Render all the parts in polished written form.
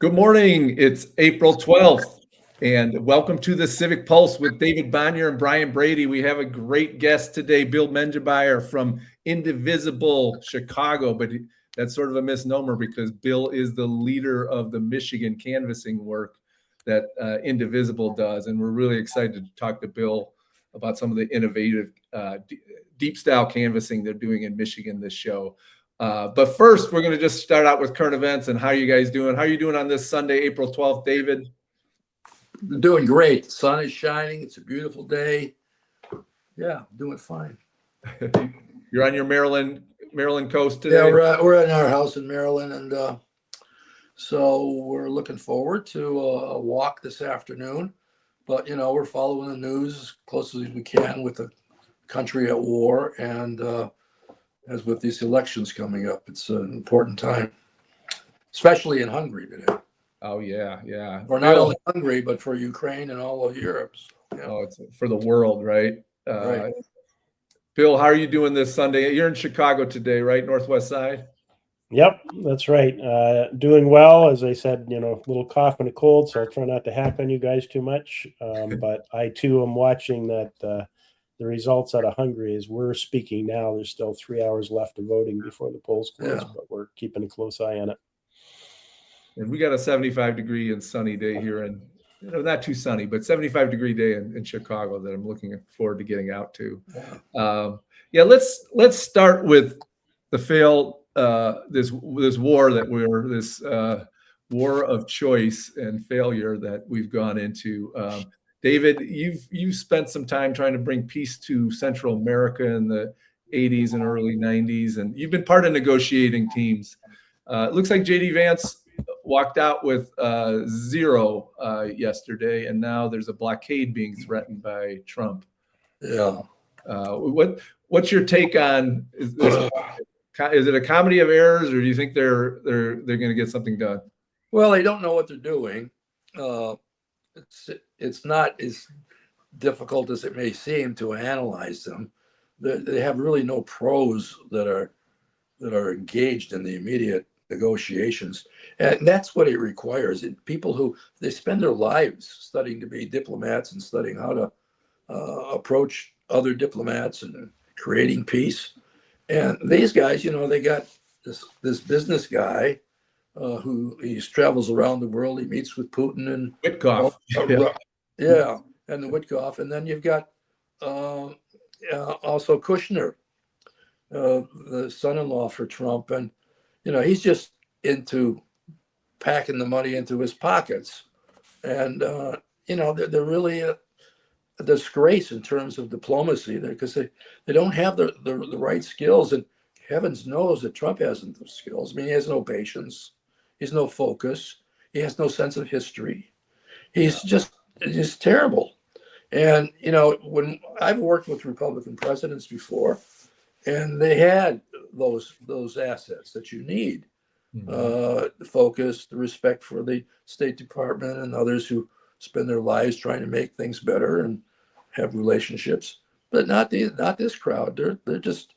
Good morning. It's April 12th, and welcome to the Civic Pulse with David Bonior and Brian Brady. We have a great guest today, Bill Menjibier from Indivisible Chicago, but that's sort of a misnomer because Bill is the leader of the Michigan canvassing work that Indivisible does, and we're really excited to talk to Bill about some of the innovative deep style canvassing they're doing in Michigan this show. But first, we're going to just start out with current events and how you guys doing? How are you doing on this Sunday, April 12th, David? Doing great. The sun is shining. It's a beautiful day. Yeah, doing fine. You're on your Maryland coast today? Yeah, we're in our house in Maryland, and so we're looking forward to a walk this afternoon. But, we're following the news as closely as we can with the country at war and as with these elections coming up. It's an important time, especially in Hungary today. Oh, yeah. Or not only Hungary, but for Ukraine and all of Europe. So, yeah. Oh, it's for the world, right? Right. Bill, how are you doing this Sunday? You're in Chicago today, right? Northwest side? Yep, that's right. Doing well. As I said, a little cough and a cold, so I'll try not to hack on you guys too much. But I, too, am watching that the results out of Hungary as we're speaking now. There's still 3 hours left of voting before the polls close, but we're keeping a close eye on it. And we got a 75-degree and sunny day here, and not too sunny, but 75-degree day in Chicago that I'm looking forward to getting out to. Let's start with the failed this war that this war of choice and failure that we've gone into. David, you've spent some time trying to bring peace to Central America in the 80s and early 90s, and you've been part of negotiating teams. It looks like J.D. Vance walked out with 0 yesterday, and now there's a blockade being threatened by Trump. Yeah. What's your take on is it a comedy of errors, or do you think they're going to get something done? Well, they don't know what they're doing. It's not as difficult as it may seem to analyze them. They have really no pros that are engaged in the immediate negotiations, and that's what it requires. People who they spend their lives studying to be diplomats and studying how to approach other diplomats and creating peace. And these guys, they got this business guy who he travels around the world. He meets with Putin and Witkoff. And the Witkoff. And then you've got also Kushner, the son-in-law for Trump. And, he's just into packing the money into his pockets. And, they're really a disgrace in terms of diplomacy there because they don't have the right skills. And heavens knows that Trump hasn't those skills. I mean, he has no patience. He has no focus. He has no sense of history. He's just terrible. And, when I've worked with Republican presidents before, and they had those assets that you need, the focus, the respect for the State Department and others who spend their lives trying to make things better and have relationships, but not this crowd. They're just,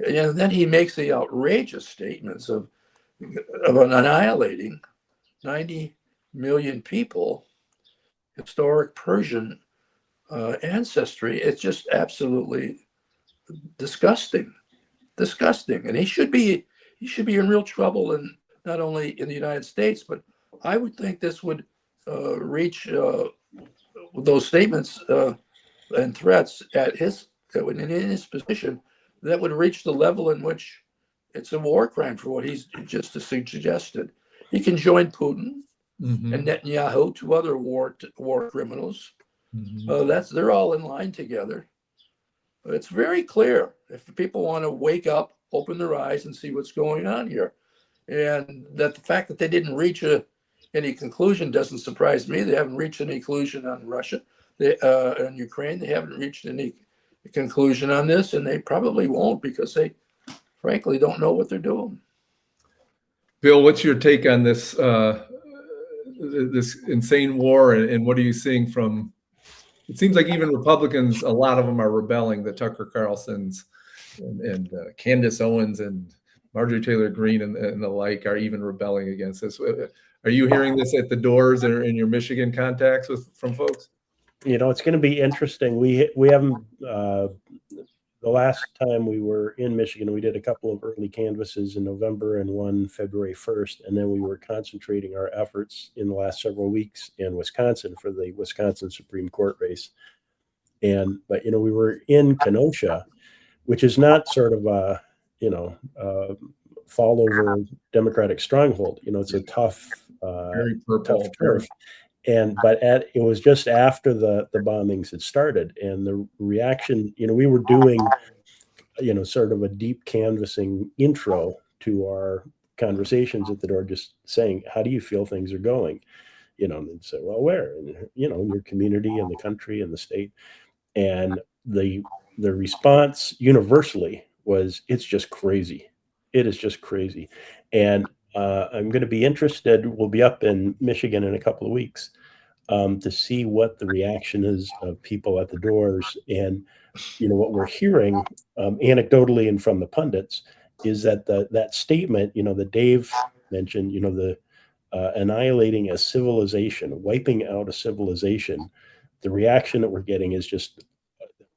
and then he makes the outrageous statements of annihilating 90 million people, historic Persian ancestry. It's just absolutely disgusting. And he should be in real trouble, and not only in the United States, but I would think this would reach those statements and threats in his position, that would reach the level in which it's a war crime for what he's just suggested. He can join Putin and Netanyahu, two other war criminals. They're all in line together. But it's very clear if people want to wake up, open their eyes, and see what's going on here, and that the fact that they didn't reach any conclusion doesn't surprise me. They haven't reached any conclusion on Russia, and Ukraine. They haven't reached any conclusion on this, and they probably won't because they, frankly, don't know what they're doing. Bill, what's your take on this this insane war, and what are you seeing from? It seems like even Republicans, a lot of them are rebelling. The Tucker Carlsons and Candace Owens and Marjorie Taylor Greene and the like are even rebelling against this. Are you hearing this at the doors or in your Michigan contacts from folks? It's going to be interesting. We haven't. The last time we were in Michigan, we did a couple of early canvasses in November and one February 1st, and then we were concentrating our efforts in the last several weeks in Wisconsin for the Wisconsin Supreme Court race. But we were in Kenosha, which is not sort of a fall over Democratic stronghold. It's a tough turf. But it was just after the bombings had started, and the reaction, we were doing, sort of a deep canvassing intro to our conversations at the door, just saying, how do you feel things are going? And they'd say, well, where? And, your community and the country and the state. And the response universally was, it's just crazy. It is just crazy. And I'm going to be interested. We'll be up in Michigan in a couple of weeks to see what the reaction is of people at the doors. And, what we're hearing anecdotally and from the pundits is that that statement, that Dave mentioned, the annihilating a civilization, wiping out a civilization, the reaction that we're getting is just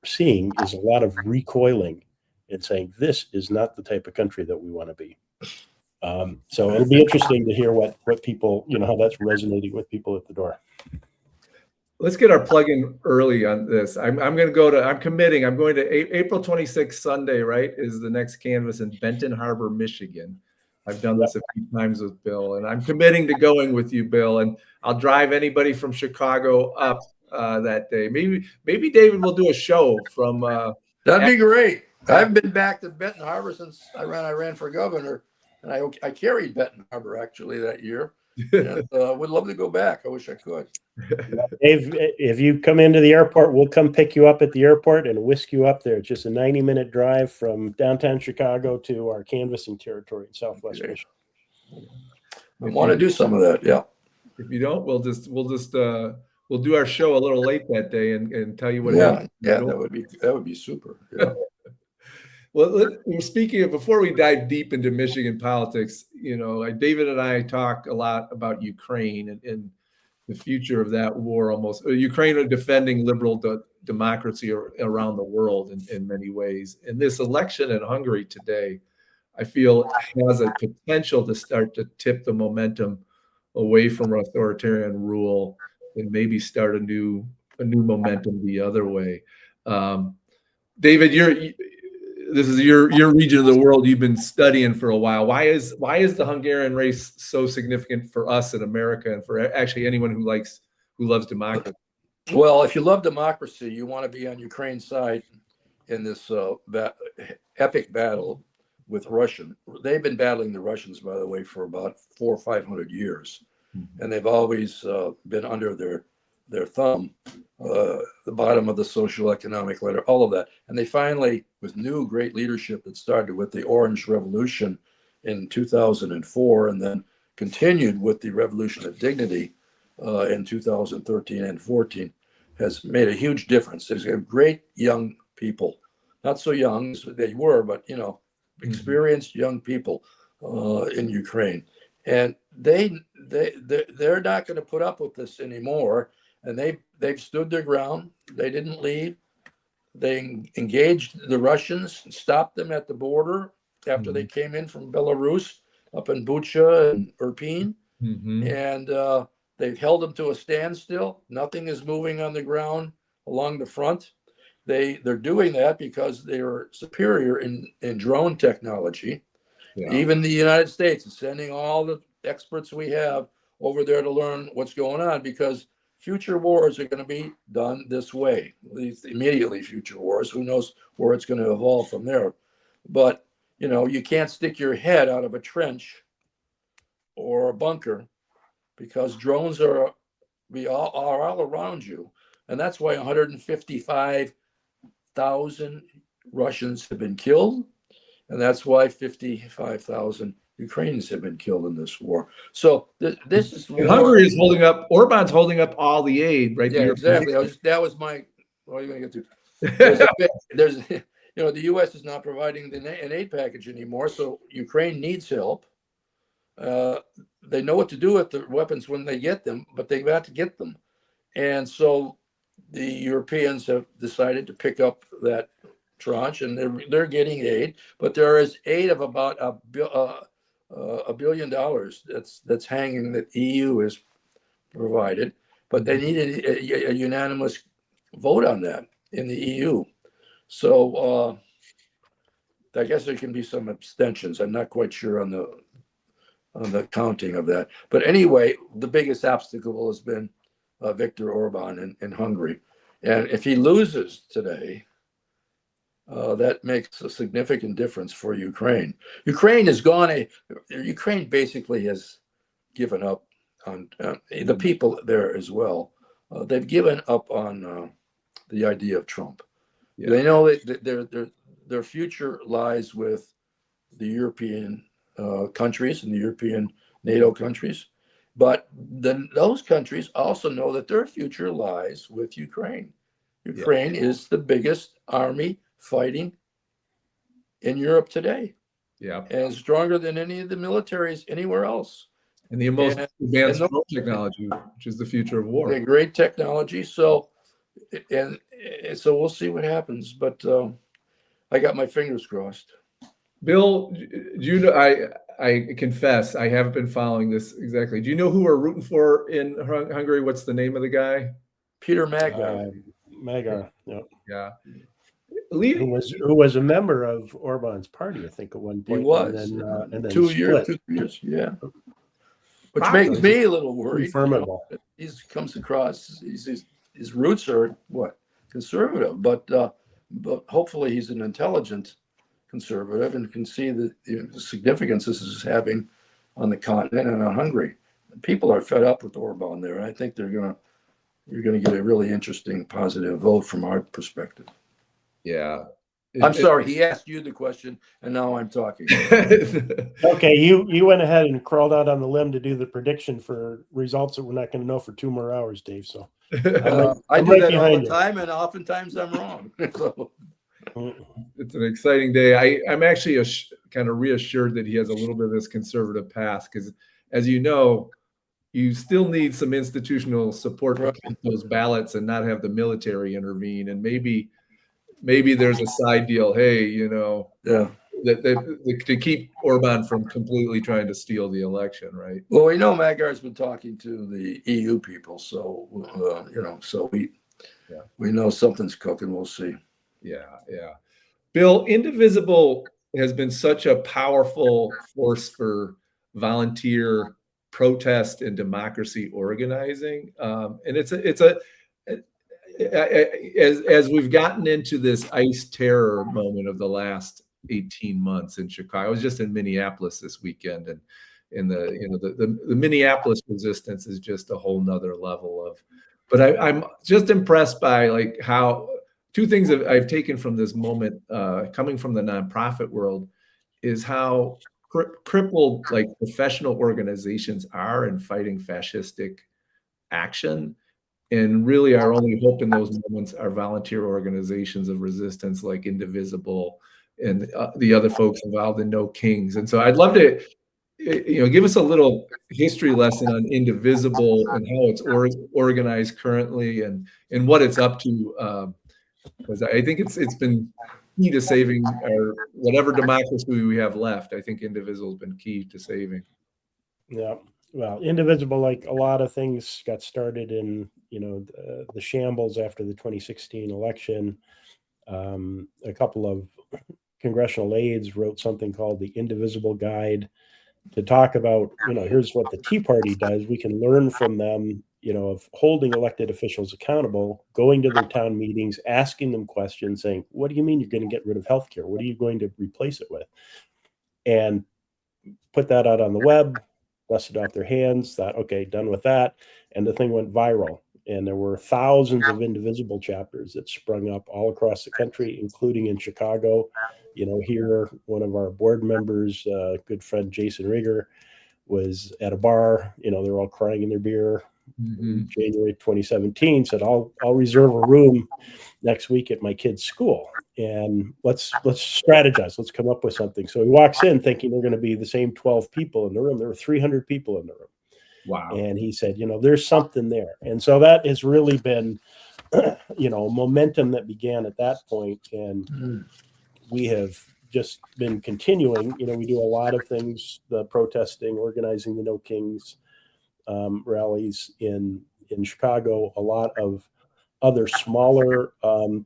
seeing is a lot of recoiling and saying, this is not the type of country that we want to be. So it'll be interesting to hear what people, how that's resonating with people at the door. Let's get our plug in early on this. I'm going to I'm going to April 26th, Sunday, right, is the next canvas in Benton Harbor, Michigan. I've done this a few times with Bill, and I'm committing to going with you, Bill, and I'll drive anybody from Chicago up that day. Maybe David will do a show from. That'd be great. I've been back to Benton Harbor since I ran for governor, and I carried Benton Harbor actually that year. And would love to go back. I wish I could. Dave, if you come into the airport, we'll come pick you up at the airport and whisk you up there. It's just a 90-minute drive from downtown Chicago to our canvassing territory in Southwest Michigan. I want to do some of that. Yeah. If you don't, we'll do our show a little late that day and tell you what happened. Yeah, that would be super. Yeah. Well, speaking of, before we dive deep into Michigan politics, David and I talk a lot about Ukraine and the future of that war. Ukraine are defending liberal democracy around the world in many ways. And this election in Hungary today, I feel, has a potential to start to tip the momentum away from authoritarian rule and maybe start a new momentum the other way. David, this is your region of the world you've been studying for a while. Why is the Hungarian race so significant for us in America and for actually anyone who loves democracy? Well, if you love democracy, you want to be on Ukraine's side in this epic battle with Russia. They've been battling the Russians, by the way, for about 400 or 500 years, and they've always been under their thumb, the bottom of the social economic ladder, all of that. And they finally, with new great leadership that started with the Orange Revolution in 2004 and then continued with the Revolution of Dignity in 2013 and 14, has made a huge difference. There's great young people, not so young as they were, but experienced young people in Ukraine. And they're not going to put up with this anymore. And they've stood their ground. They didn't leave. They engaged the Russians, stopped them at the border after they came in from Belarus up in Bucha and Irpin. And they've held them to a standstill. Nothing is moving on the ground along the front. They're doing that because they are superior in drone technology. Yeah. Even the United States is sending all the experts we have over there to learn what's going on, because future wars are going to be done this way, at least immediately future wars. Who knows where it's going to evolve from there. But, you can't stick your head out of a trench or a bunker, because drones are all around you. And that's why 155,000 Russians have been killed. And that's why 55,000 Ukrainians have been killed in this war. So this is Hungary is holding up. Orban's holding up all the aid, right? Yeah, exactly. That was my. What are you going to get to? the U.S. is not providing an aid package anymore, so Ukraine needs help. They know what to do with the weapons when they get them, but they've got to get them. And so the Europeans have decided to pick up that tranche, and they're getting aid, but there is aid of about $1 billion that's hanging that the EU has provided, but they need a unanimous vote on that in the EU. So I guess there can be some abstentions. I'm not quite sure on the counting of that. But anyway, the biggest obstacle has been Viktor Orban in Hungary. And if he loses today, that makes a significant difference for Ukraine. Ukraine basically has given up on the people there as well. They've given up on the idea of Trump. Yeah. They know that their future lies with the European countries and the European NATO countries. But then those countries also know that their future lies with Ukraine. Ukraine is the biggest army fighting in Europe today. Yeah. And stronger than any of the militaries anywhere else. And the most advanced technology, which is the future of war. Great technology. So we'll see what happens. But I got my fingers crossed. Bill, do you know, I confess, I haven't been following this exactly. Do you know who we're rooting for in Hungary? What's the name of the guy? Peter Magyar. Magyar, yeah. Who was a member of Orban's party, I think, at one point. He was. And then 2 years, yeah. Which makes me a little worried. He comes across, his roots are what? Conservative, but hopefully he's an intelligent conservative and can see the significance this is having on the continent and on Hungary. People are fed up with Orban there. I think you're going to get a really interesting positive vote from our perspective. Yeah. I'm sorry, he asked you the question, and now I'm talking. Okay, you went ahead and crawled out on the limb to do the prediction for results that we're not going to know for 2 more hours, Dave. So I do that all the time, and oftentimes I'm wrong. So. It's an exciting day. I'm actually kind of reassured that he has a little bit of this conservative path because, as you know, you still need some institutional support to count those ballots and not have the military intervene. And maybe there's a side deal. Hey, that to keep Orban from completely trying to steal the election, right? Well, we know Magyar's been talking to the EU people, so we know something's cooking. We'll see. Yeah. Bill, Indivisible has been such a powerful force for volunteer protest and democracy organizing, and as we've gotten into this ICE terror moment of the last 18 months in Chicago. I was just in Minneapolis this weekend, and the Minneapolis resistance is just a whole nother level of. But I'm just impressed by like how. 2 things that I've taken from this moment, coming from the nonprofit world, is how crippled like professional organizations are in fighting fascistic action, and really our only hope in those moments are volunteer organizations of resistance like Indivisible and the other folks involved in No Kings. And so I'd love to, give us a little history lesson on Indivisible and how it's organized currently and what it's up to. Because I think it's been key to saving our whatever democracy we have left. I think Indivisible has been key to saving. Yeah, well, Indivisible, like a lot of things, got started in the shambles after the 2016 election. A couple of congressional aides wrote something called the Indivisible Guide to talk about here's what the Tea Party does. We can learn from them. Of holding elected officials accountable, going to their town meetings, asking them questions, saying, what do you mean you're going to get rid of healthcare? What are you going to replace it with? And put that out on the web, dusted off their hands, thought, okay, done with that. And the thing went viral. And there were thousands of Indivisible chapters that sprung up all across the country, including in Chicago. Here, one of our board members, good friend Jason Rieger, was at a bar. They're all crying in their beer, Mhm. January 2017, said, I'll reserve a room next week at my kid's school, and let's strategize. Let's come up with something. So he walks in thinking they're going to be the same 12 people in the room. There were 300 people in the room. Wow. And he said, there's something there. And so that has really been, momentum that began at that point. And we have just been continuing. We do a lot of things, the protesting, organizing the No Kings rallies in Chicago, a lot of other smaller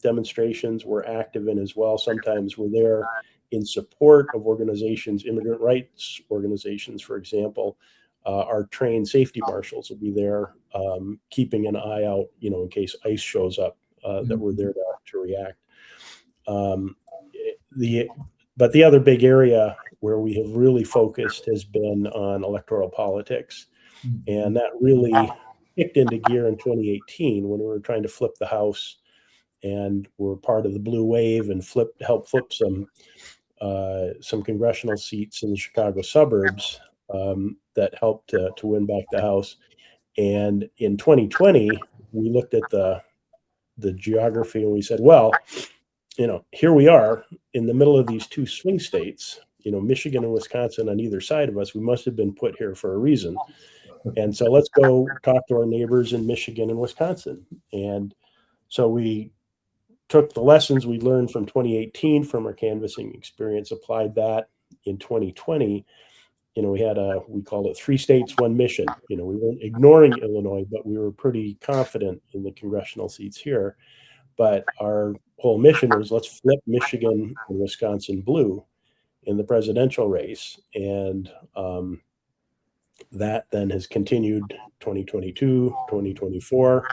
demonstrations we're active in as well. Sometimes we're there in support of organizations, immigrant rights organizations, for example. Our trained safety marshals will be there keeping an eye out, in case ICE shows up, that we're there to react. But the other big area where we have really focused has been on electoral politics. And that really kicked into gear in 2018 when we were trying to flip the House and were part of the blue wave and help flip some congressional seats in the Chicago suburbs that helped to win back the House. And in 2020, we looked at the geography and we said, well, here we are in the middle of these two swing states, Michigan and Wisconsin on either side of us. We must have been put here for a reason. And so let's go talk to our neighbors in Michigan and Wisconsin. And so we took the lessons we learned from 2018 from our canvassing experience, applied that in 2020. We called it 3 states, 1 mission. We weren't ignoring Illinois, but we were pretty confident in the congressional seats here. But our whole mission was let's flip Michigan and Wisconsin blue in the presidential race. And that then has continued 2022, 2024.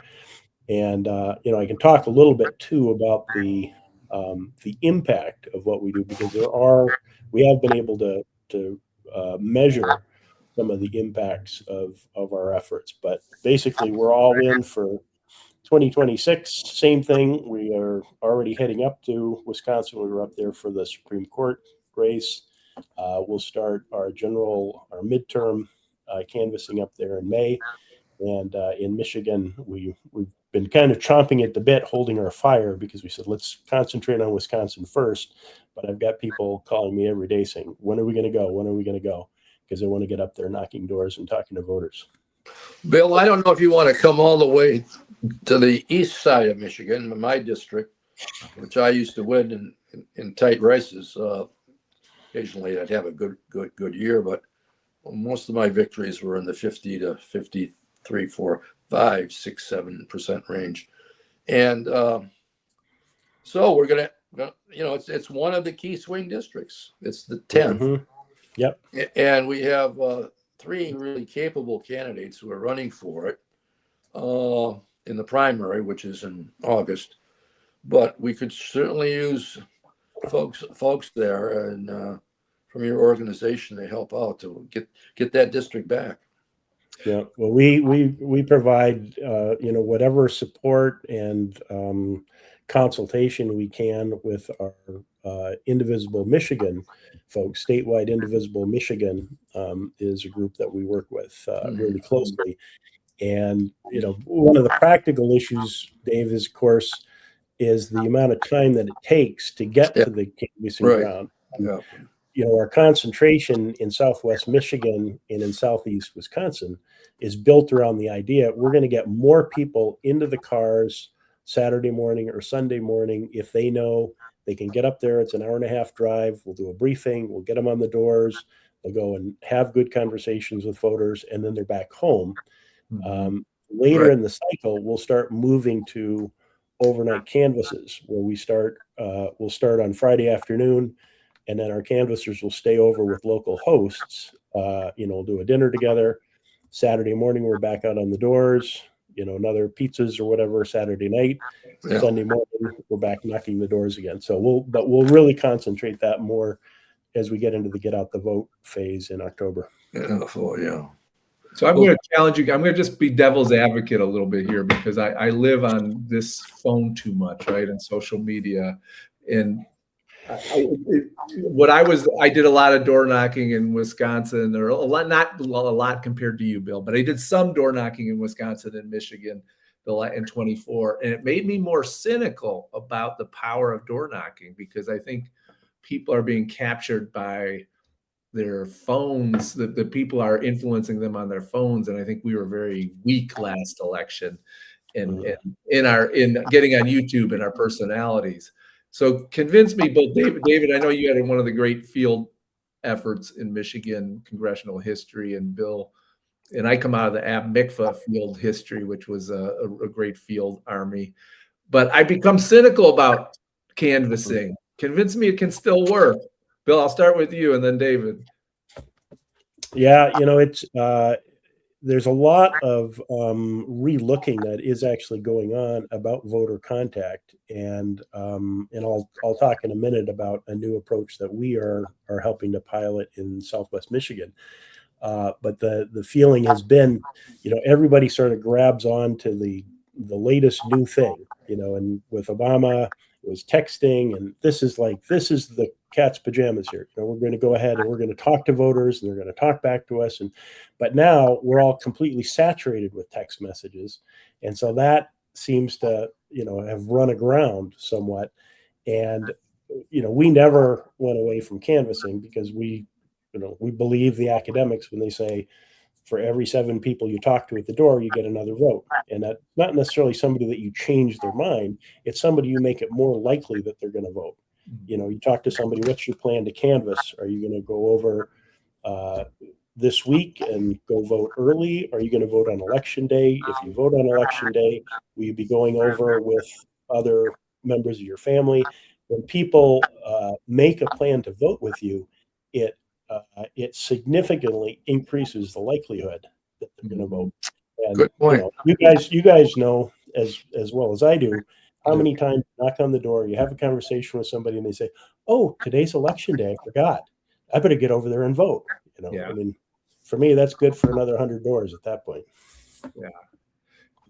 And, I can talk a little bit too about the impact of what we do, because we have been able to measure some of the impacts of our efforts. But basically, we're all in for 2026, same thing. We are already heading up to Wisconsin. We were up there for the Supreme Court race. We'll start our midterm canvassing up there in May. And in Michigan, we've been kind of chomping at the bit, holding our fire, because we said, let's concentrate on Wisconsin first. But I've got people calling me every day saying, when are we going to go? When are we going to go? Because they want to get up there knocking doors and talking to voters. Bill, I don't know if you want to come all the way to the east side of Michigan, my district, which I used to win in tight races. Occasionally, I'd have a good year, but most of my victories were in the 50 to 53, 4, 5, 6, 7% range. And so we're gonna, it's one of the key swing districts. It's the 10th. Mm-hmm. Yep. And we have 3 really capable candidates who are running for it in the primary, which is in August. But we could certainly use folks there and from your organization to help out to get that district back. Yeah, well, we provide whatever support and consultation we can with our Indivisible Michigan folks. Statewide Indivisible Michigan is a group that we work with really closely. And one of the practical issues, Dave, is of course is the amount of time that it takes to get to the canvassing ground. Yeah. Our concentration in Southwest Michigan and in Southeast Wisconsin is built around the idea we're going to get more people into the cars Saturday morning or Sunday morning if they know they can get up there. It's an 1.5-hour drive. We'll do a briefing. We'll get them on the doors. They'll go and have good conversations with voters, and then they're back home. Later in the cycle, we'll start moving to overnight canvasses where we'll start on Friday afternoon. And then our canvassers will stay over with local hosts. We'll do a dinner together. Saturday morning, we're back out on the doors, another pizzas or whatever Saturday night. Yeah. Sunday morning, we're back knocking the doors again. So we'll really concentrate that more as we get into the get out the vote phase in October. Yeah. So I'm going to challenge you. I'm going to just be devil's advocate a little bit here, because I live on this phone too much, right? And social media. And I did a lot of door knocking in Wisconsin, or a lot, not a lot compared to you, Bill, but I did some door knocking in Wisconsin and Michigan in 24, and it made me more cynical about the power of door knocking, because I think people are being captured by their phones, that the people are influencing them on their phones. And I think we were very weak last election in getting on YouTube and our personalities. So convince me, both David, I know you had one of the great field efforts in Michigan congressional history, and Bill, and I come out of the Ab Mikva field history, which was a great field army. But I become cynical about canvassing. Convince me it can still work. Bill, I'll start with you, and then David. Yeah, it's there's a lot of relooking that is actually going on about voter contact, and I'll talk in a minute about a new approach that we are helping to pilot in Southwest Michigan. But the feeling has been, everybody sort of grabs on to the latest new thing, and with Obama, it was texting, and this is the cat's pajamas here. We're going to go ahead and we're going to talk to voters, and they're going to talk back to us. But now we're all completely saturated with text messages. And so that seems to, have run aground somewhat. And, we never went away from canvassing, because we believe the academics when they say, for every 7 people you talk to at the door, you get another vote. And that's not necessarily somebody that you change their mind. It's somebody you make it more likely that they're going to vote. You talk to somebody, what's your plan to canvass? Are you going to go over this week and go vote early? Are you going to vote on election day? If you vote on election day, will you be going over with other members of your family? When people make a plan to vote with you, it significantly increases the likelihood that they're going to vote. And good point. You guys know as well as I do how many times you knock on the door, you have a conversation with somebody, and they say, "Oh, today's election day. I forgot. I better get over there and vote." Yeah. I mean, for me, that's good for another 100 doors at that point. Yeah.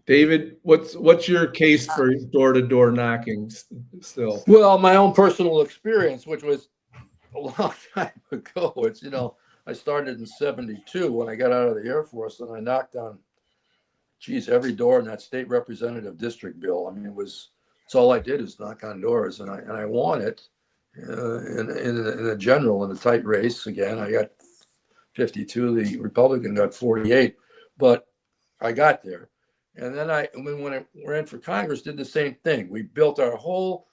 David, what's your case for door-to-door knocking still? Well, my own personal experience, which was a long time ago. It's, I started in 72 when I got out of the Air Force, and I knocked on, every door in that state representative district, Bill. I mean, it's all I did is knock on doors, and I won it in a general, in a tight race. Again, I got 52, the Republican got 48, but I got there. And then when I ran for Congress, did the same thing. We built our whole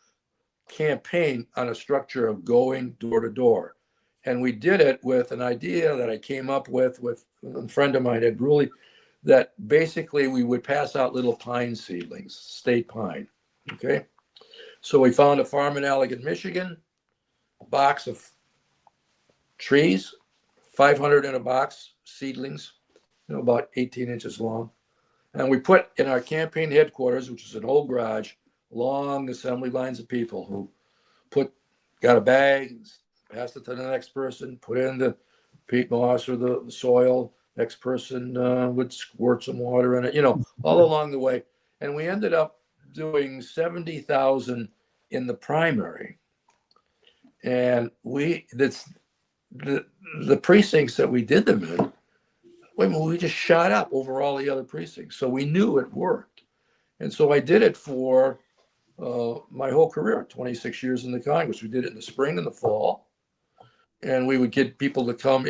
campaign on a structure of going door to door. And we did it with an idea that I came up with a friend of mine, Ed Bruley, that basically we would pass out little pine seedlings, state pine. Okay. So we found a farm in Allegan, Michigan, a box of trees, 500 in a box, seedlings, about 18 inches long. And we put in our campaign headquarters, which is an old garage, long assembly lines of people who got a bag, passed it to the next person, put in the peat moss or the soil. Next person would squirt some water in it, all along the way. And we ended up doing 70,000 in the primary. And the precincts that we did them in, we just shot up over all the other precincts. So we knew it worked. And so I did it for my whole career, 26 years in the Congress. We did it in the spring and the fall. And we would get people to come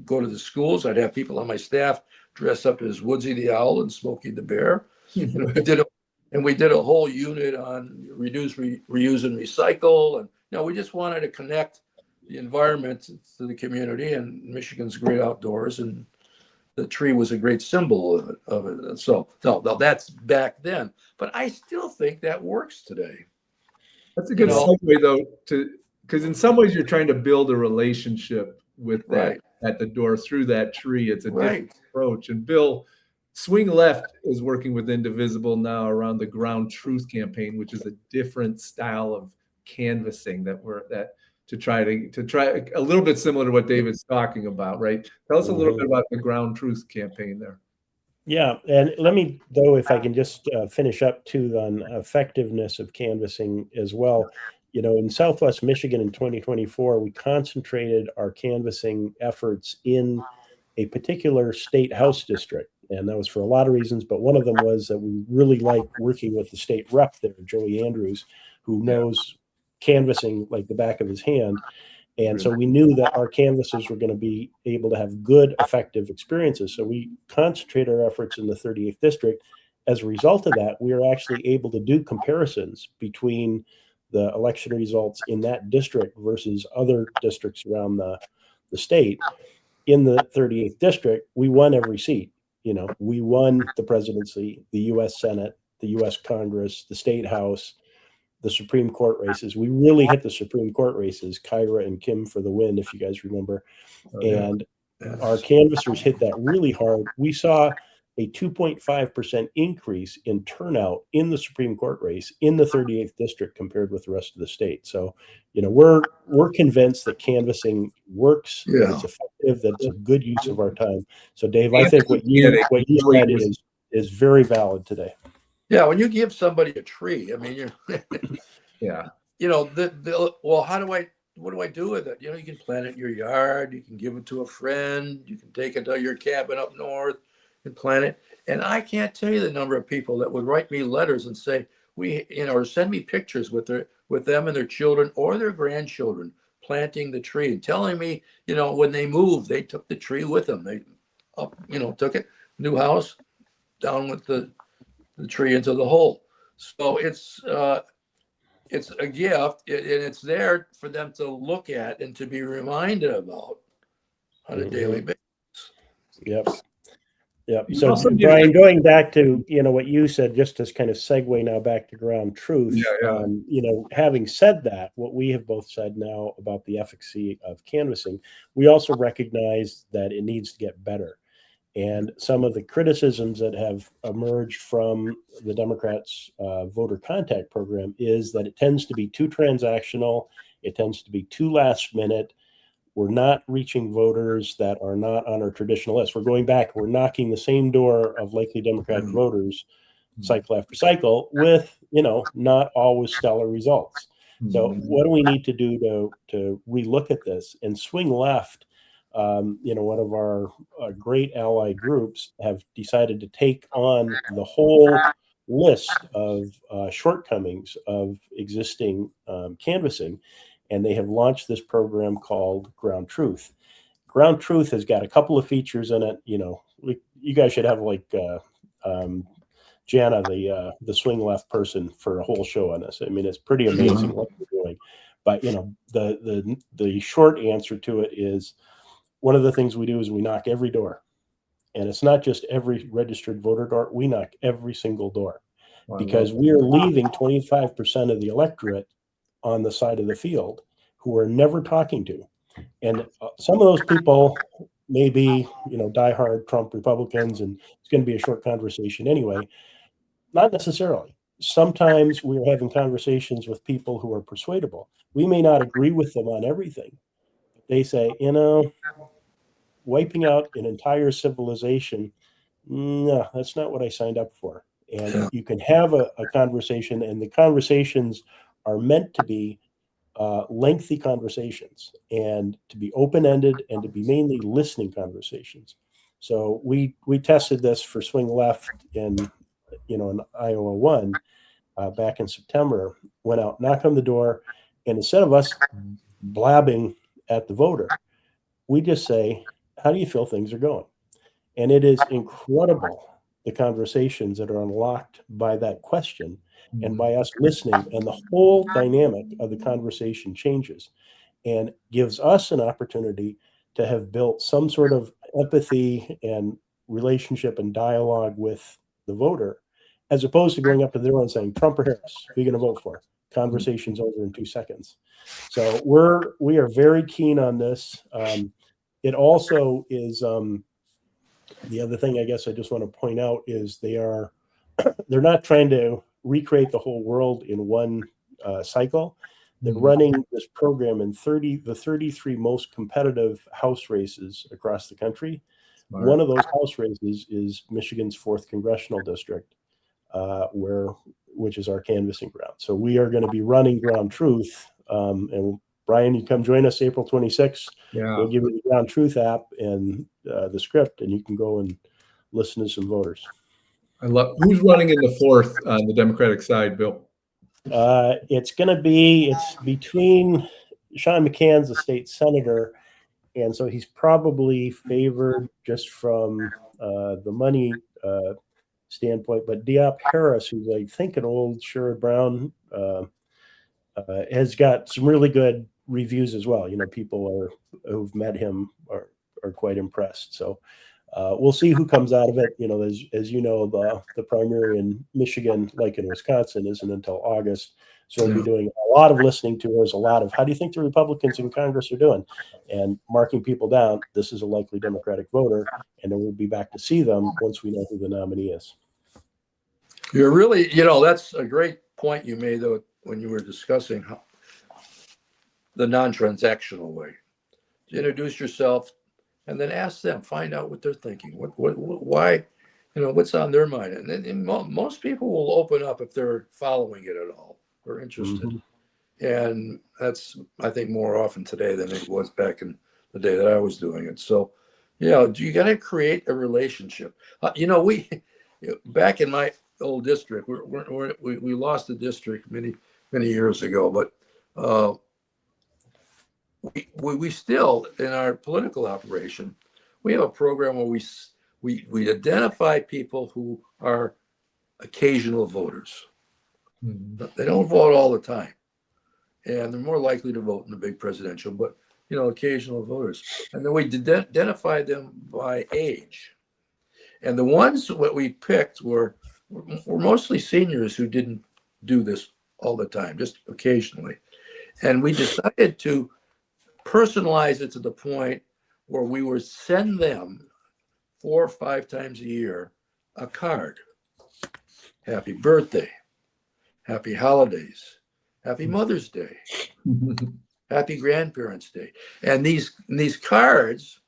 go to the schools. I'd have people on my staff dress up as Woodsy the Owl and Smokey the Bear. And we did a whole unit on reduce, reuse, and recycle. And we just wanted to connect the environment to the community, and Michigan's great outdoors, and the tree was a great symbol of it. So no, that's back then, but I still think that works today. That's a good segue, though, because in some ways you're trying to build a relationship with that at the door through that tree. It's a different approach. And Bill, Swing Left is working with Indivisible now around the Ground Truth campaign, which is a different style of canvassing to try a little bit similar to what David's talking about, right? Tell us a little bit about the Ground Truth campaign there. Yeah, and let me, though, if I can just finish up too on effectiveness of canvassing as well. in Southwest Michigan in 2024, we concentrated our canvassing efforts in a particular state house district. And that was for a lot of reasons, but one of them was that we really like working with the state rep there, Joey Andrews, who knows canvassing like the back of his hand. And so we knew that our canvassers were going to be able to have good, effective experiences. So we concentrated our efforts in the 38th district. As a result of that, we are actually able to do comparisons between the election results in that district versus other districts around the state. In the 38th district, we won every seat. We won the presidency, the U.S. Senate, the U.S. Congress, the state house, the Supreme Court races. We really hit the Supreme Court races, Kyra and Kim for the win, if you guys remember. And our canvassers hit that really hard. We saw a 2.5% increase in turnout in the Supreme Court race in the 38th district compared with the rest of the state. So, we're convinced that canvassing works, that it's effective, that it's a good use of our time. So, Dave, I think what you said is very valid today. Yeah, when you give somebody a tree, I mean, Yeah. Well, what do I do with it? You can plant it in your yard, you can give it to a friend, you can take it to your cabin up north and plant it. And I can't tell you the number of people that would write me letters and say, or send me pictures with them and their children or their grandchildren planting the tree and telling me, when they moved, they took the tree with them. They took it, new house, down with the tree into the hole. So it's a gift, and it's there for them to look at and to be reminded about on a daily basis. Yep. So, Brian, going back to what you said, just to kind of segue now back to ground truth. Having said that, what we have both said now about the efficacy of canvassing, we also recognize that it needs to get better. And some of the criticisms that have emerged from the Democrats' voter contact program is that it tends to be too transactional. It tends to be too last minute. We're not reaching voters that are not on our traditional list. We're going back. We're knocking the same door of likely Democratic voters cycle after cycle with, not always stellar results. So what do we need to do to relook at this and swing left? One of our great ally groups have decided to take on the whole list of shortcomings of existing canvassing, and they have launched this program called Ground Truth. Ground Truth has got a couple of features in it. You guys should have like Jana, the swing left person, for a whole show on this. I mean, it's pretty amazing what they're doing. But the short answer to it is, one of the things we do is we knock every door, and it's not just every registered voter door. We knock every single door because we are leaving 25% of the electorate on the side of the field who we're never talking to. And some of those people may be, diehard Trump Republicans, and it's going to be a short conversation anyway. Not necessarily. Sometimes we're having conversations with people who are persuadable. We may not agree with them on everything. They say, wiping out an entire civilization, no, that's not what I signed up for. And you can have a conversation, and the conversations are meant to be lengthy conversations and to be open-ended and to be mainly listening conversations. So we tested this for swing left in Iowa 1 back in September, went out, knocked on the door, and instead of us blabbing at the voter, we just say, how do you feel things are going? And it is incredible, the conversations that are unlocked by that question and by us listening, and the whole dynamic of the conversation changes and gives us an opportunity to have built some sort of empathy and relationship and dialogue with the voter, as opposed to going up to the door and saying, Trump or Harris, who are you going to vote for? Conversation's over in 2 seconds. So we are very keen on this. It also is the other thing I guess I just want to point out is they're not trying to recreate the whole world in one cycle. They're running this program in the 33 most competitive House races across the country. One of those House races is Michigan's 4th congressional district. which is our canvassing ground. So we are going to be running Ground Truth. And Brian, you come join us April 26th. Yeah. We'll give you the Ground Truth app and the script, and you can go and listen to some voters. I love. Who's running in the 4th on the Democratic side, Bill? It's between Sean McCann's the state senator, and so he's probably favored just from the money standpoint. But Diop Harris, who's I think an old Sherrod Brown, has got some really good reviews as well. People who've met him are quite impressed. So we'll see who comes out of it. As you know, the primary in Michigan, like in Wisconsin, isn't until August. So we'll be doing a lot of listening to. There's a lot of how do you think the Republicans in Congress are doing, and marking people down. This is a likely Democratic voter, and then we'll be back to see them once we know who the nominee is. You're really, that's a great point you made though when you were discussing the non-transactional way. Introduce yourself, and then ask them, find out what they're thinking, why, what's on their mind. And most people will open up if they're following it at all or interested. Mm-hmm. And that's, I think, more often today than it was back in the day that I was doing it. So, you got to create a relationship. We, back in my old district, we lost the district many years ago, but we still, in our political operation, we have a program where we identify people who are occasional voters. Mm-hmm. They don't vote all the time, and they're more likely to vote in the big presidential, but occasional voters. And then we identify them by age. And the ones that we picked were mostly seniors who didn't do this all the time, just occasionally. And we decided to personalize it to the point where we would send them 4 or 5 times a year a card. Happy birthday, happy holidays, happy Mother's Day, happy Grandparents' Day. And these cards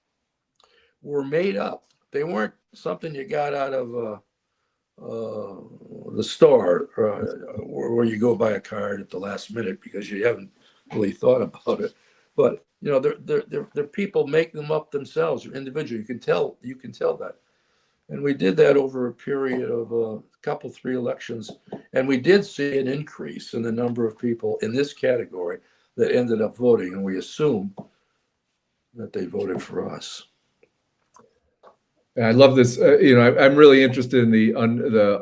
were made up. They weren't something you got out of the store where you go buy a card at the last minute because you haven't really thought about it. But they're people make them up themselves, individual. You can tell that. And we did that over a period of a couple, 3 elections, and we did see an increase in the number of people in this category that ended up voting, and we assume that they voted for us. I love this. I'm really interested in the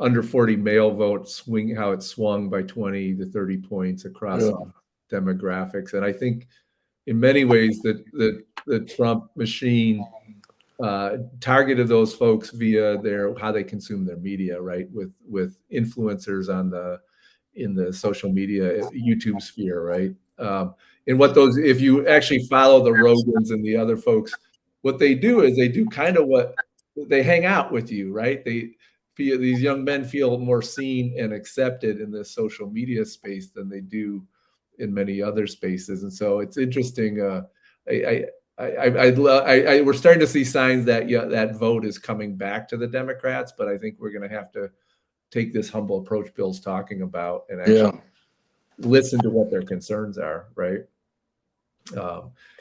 under 40 male vote swing, how it swung by 20 to 30 points across demographics, and I think in many ways that the Trump machine targeted those folks via how they consume their media, right? With influencers in the social media YouTube sphere, right? And if you actually follow the Rogans and the other folks, what they do is they do kind of what they hang out with you, right? These young men feel more seen and accepted in the social media space than they do in many other spaces, and so it's interesting. We're starting to see signs that that vote is coming back to the Democrats, but I think we're going to have to take this humble approach Bill's talking about and actually listen to what their concerns are, right?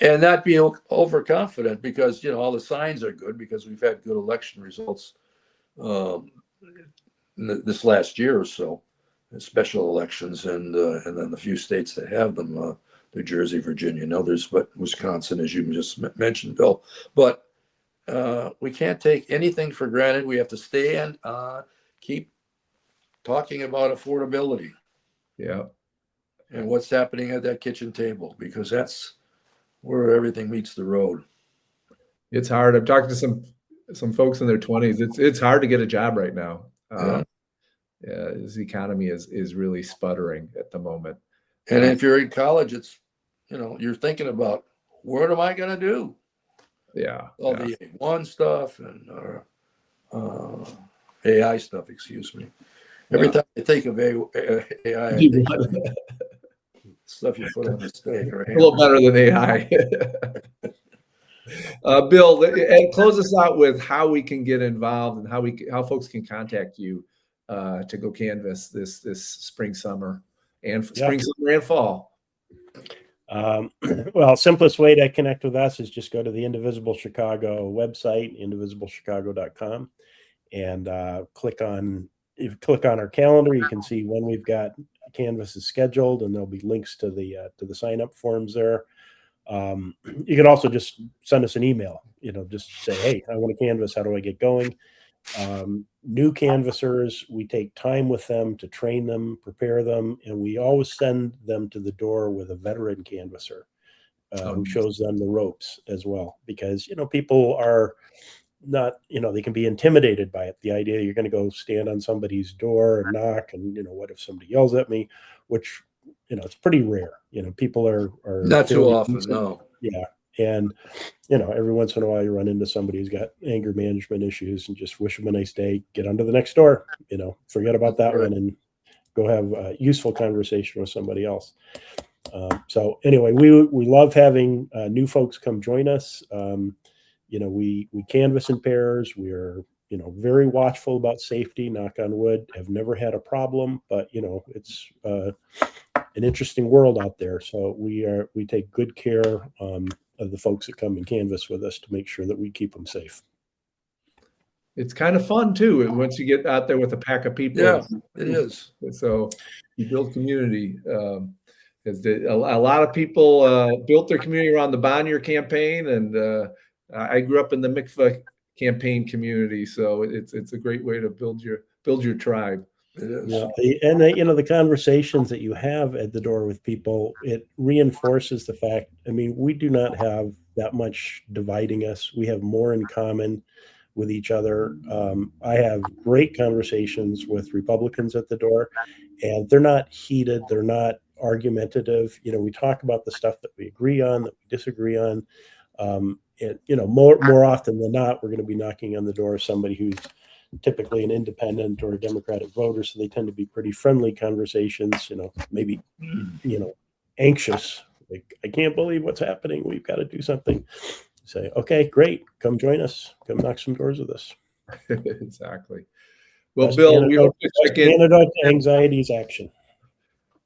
And not be overconfident because all the signs are good because we've had good election results this last year or so. Special elections and then the few states that have them, New Jersey, Virginia, and others, but Wisconsin, as you just mentioned, Bill. But we can't take anything for granted. We have to stay and keep talking about affordability. Yeah. And what's happening at that kitchen table, because that's where everything meets the road. It's hard. I've talked to some folks in their 20s. It's hard to get a job right now. This economy is really sputtering at the moment. And if you're in college, it's you're thinking about what am I going to do? All the A1 stuff and AI stuff. Excuse me. Every time I think of AI, I think stuff you put on the steak. Right? A little better than AI. Bill, and close us out with how we can get involved and how folks can contact you to go canvas this spring, summer, and Yeah. spring, summer, and fall. Well, simplest way to connect with us is just go to the Indivisible Chicago website, indivisiblechicago.com, and click on our calendar. You can see when we've got canvases scheduled, and there'll be links to the sign up forms there. You can also just send us an email. Just say, hey, I want to canvas. How do I get going? New canvassers, we take time with them to train them, prepare them, and we always send them to the door with a veteran canvasser who shows them the ropes as well. Because, people are not, they can be intimidated by it. The idea you're going to go stand on somebody's door and knock, and, what if somebody yells at me, which, it's pretty rare. People are Not too fairly often, decent. no. Yeah. And, every once in a while you run into somebody who's got anger management issues and just wish them a nice day, get on to the next door, forget about that Right. one and go have a useful conversation with somebody else. So anyway, we love having new folks come join us. We canvas in pairs. We're, very watchful about safety, knock on wood, have never had a problem, but it's an interesting world out there. So we take good care of the folks that come and canvas with us to make sure that we keep them safe. It's kind of fun too once you get out there with a pack of people. Yeah, it is. So you build community. Because a lot of people built their community around the Bonior campaign, and I grew up in the MICFA campaign community, so it's a great way to build your tribe. It is. Yeah, and the conversations that you have at the door with people, it reinforces the fact. I mean, we do not have that much dividing us. We have more in common with each other. I have great conversations with Republicans at the door, and they're not heated. They're not argumentative. We talk about the stuff that we agree on, that we disagree on. And more often than not, we're going to be knocking on the door of somebody who's typically an independent or a Democratic voter, so they tend to be pretty friendly conversations. Maybe anxious, like, I can't believe what's happening. We've got to do something. Say, okay, great, come join us. Come knock some doors with us. Exactly. Well, Best Bill, we hope antidote to anxiety is action.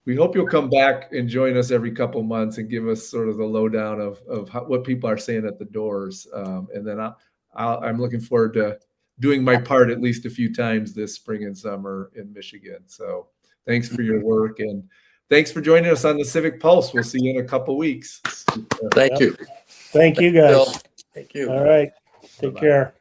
We hope you'll come back and join us every couple months and give us sort of the lowdown of what people are saying at the doors. And then I'm looking forward to doing my part at least a few times this spring and summer in Michigan. So thanks for your work, and thanks for joining us on the Civic Pulse. We'll see you in a couple weeks. Thank you. Thank you, guys. Bill. Thank you. All right. Take care.